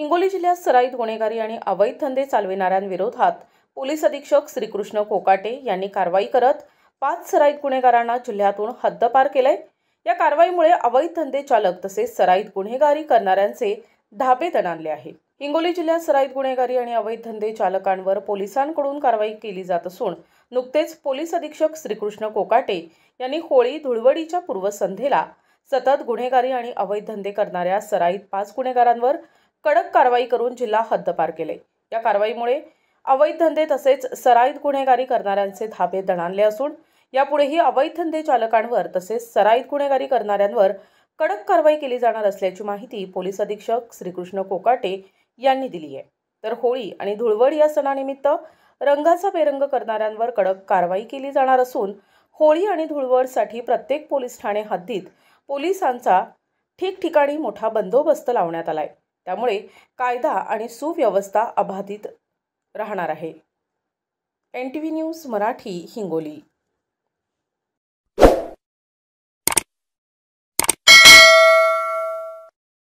हिंगोली जिल्ह्यात सराईत गुन्हेगारी आणि अवैध धंदे चालविणाऱ्यांविरोधात पोलीस अधीक्षक श्रीकृष्ण कोकाटे यांनी कारवाई करत 5 सराईत गुन्हेगारांना जिल्ह्यातून हद्दपार केले। या कारवाईमुळे अवैध धंदे चालक तसेच सराईत गुन्हेगारी करणाऱ्यांचे धाबे दणाणले आहे। हिंगोली जिल्ह्यात सराईत गुन्हेगारी आणि अवैध धंदे चालकांवर पोलिसांकडून कारवाई केली जात असून नुकतेच पोलीस अधीक्षक श्रीकृष्ण कोकाटे यांनी होळी धुळवडीच्या पूर्वसंध्येला सतत गुन्हेगारी आणि अवैध धंदे करणाऱ्या सराईत 5 गुन्हेगारांवर कडक कारवाई करून जिल्हा हद्दपार केले। या कारवाईमुळे अवैध धंदे तसेच सराईत गुन्हेगारी करणाऱ्यांचे धाबे दणाणले असून यापुढेही अवैध धंदे चालकांवर तसेच सराईत गुन्हेगारी करणाऱ्यांवर कडक कारवाई केली जाणार असल्याची माहिती पोलीस अधीक्षक श्रीकृष्ण कोकाटे यांनी दिली आहे। तर होळी आणि धुळवड या सणानिमित्त रंगाचा बेरंग करणाऱ्यांवर कडक कारवाई केली जाणार असून होळी आणि धुळवडसाठी प्रत्येक पोलीस ठाणे हद्दीत पोलिसांचा ठिकठिकाणी मोठा बंदोबस्त लावण्यात आलाय। त्यामुळे कायदा आणि सुव्यवस्था अबाधित राहणार आहे। NTV news Marathi Hingoli.